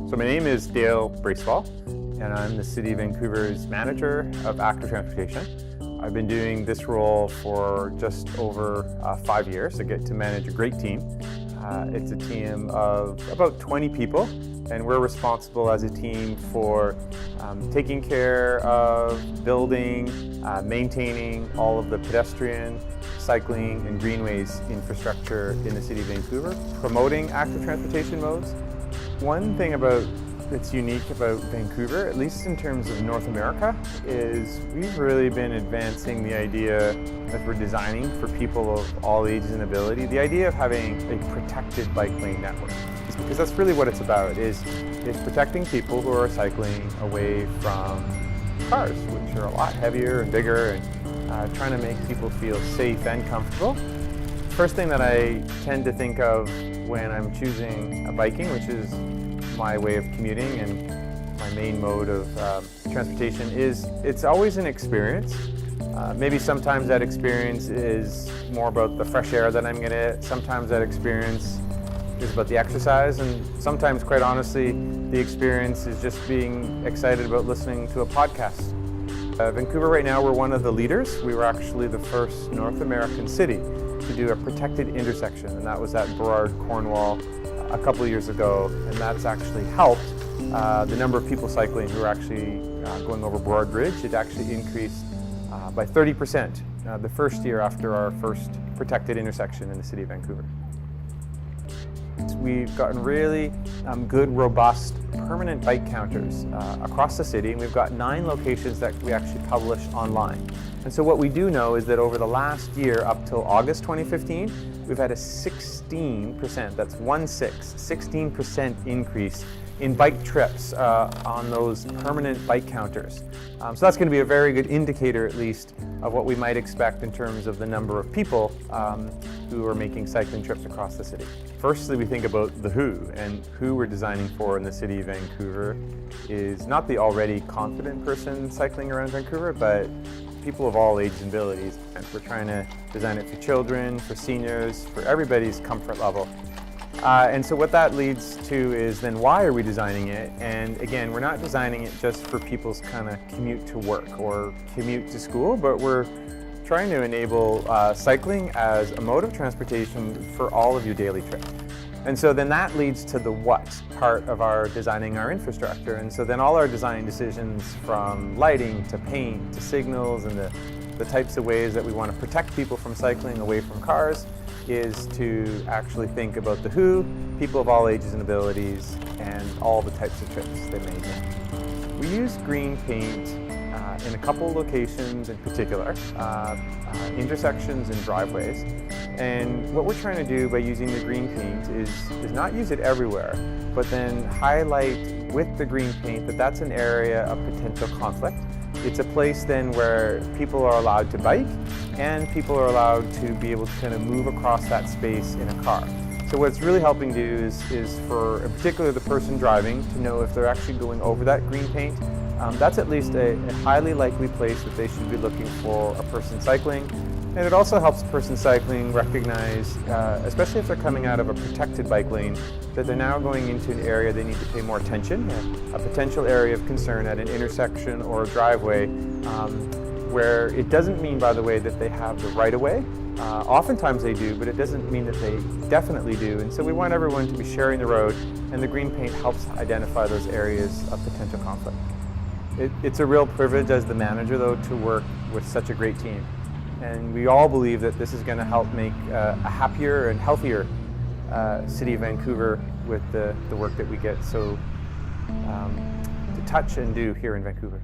So my name is Dale Bracewell, and I'm the City of Vancouver's Manager of Active Transportation. I've been doing this role for just over 5 years. I get to manage a great team. It's a team of about 20 people, and we're responsible as a team for taking care of building, maintaining all of the pedestrian, cycling, and greenways infrastructure in the City of Vancouver, promoting active transportation modes. One thing that's unique about Vancouver, at least in terms of North America, is we've really been advancing the idea that we're designing for people of all ages and ability, the idea of having a protected bike lane network. Because that's really what it's about, is protecting people who are cycling away from cars, which are a lot heavier and bigger, and trying to make people feel safe and comfortable. First thing that I tend to think of when I'm choosing a biking, which is my way of commuting and my main mode of transportation, is it's always an experience. Maybe sometimes that experience is more about the fresh air that I'm going to get. Sometimes that experience is about the exercise, and sometimes, quite honestly, the experience is just being excited about listening to a podcast. Vancouver right now, we're one of the leaders. We were actually the first North American city to do a protected intersection, and that was at Burrard, Cornwall, a couple of years ago, and that's actually helped the number of people cycling who are actually going over Burrard Bridge. It actually increased by 30% the first year after our first protected intersection in the City of Vancouver. We've gotten really good, robust, permanent bike counters across the city, and we've got 9 locations that we actually publish online. And so what we do know is that over the last year, up till August 2015, we've had a 16%, that's 16% increase in bike trips on those permanent bike counters. So that's going to be a very good indicator, at least, of what we might expect in terms of the number of people who are making cycling trips across the city. Firstly, we think about the who, and who we're designing for in the City of Vancouver is not the already confident person cycling around Vancouver, but people of all ages and abilities. And we're trying to design it for children, for seniors, for everybody's comfort level. And so what that leads to is then why are we designing it? And again, we're not designing it just for people's kind of commute to work or commute to school, but we're trying to enable cycling as a mode of transportation for all of your daily trips. And so then that leads to the what part of our designing our infrastructure. And so then all our design decisions, from lighting to paint to signals and the types of ways that we want to protect people from cycling away from cars, is to actually think about the who, people of all ages and abilities, and all the types of trips they may make. We use green paint in a couple locations in particular, intersections and driveways. And what we're trying to do by using the green paint is not use it everywhere, but then highlight with the green paint that that's an area of potential conflict. It's a place then where people are allowed to bike and people are allowed to be able to kind of move across that space in a car. So what it's really helping do is for, in particular, the person driving to know if they're actually going over that green paint. That's at least a highly likely place that they should be looking for a person cycling. And it also helps the person cycling recognize, especially if they're coming out of a protected bike lane, that they're now going into an area they need to pay more attention, a potential area of concern at an intersection or a driveway, where it doesn't mean, by the way, that they have the right of way. Oftentimes they do, but it doesn't mean that they definitely do. And so we want everyone to be sharing the road, and the green paint helps identify those areas of potential conflict. It's a real privilege as the manager, though, to work with such a great team. And we all believe that this is going to help make a happier and healthier City of Vancouver with the work that we get so to touch and do here in Vancouver.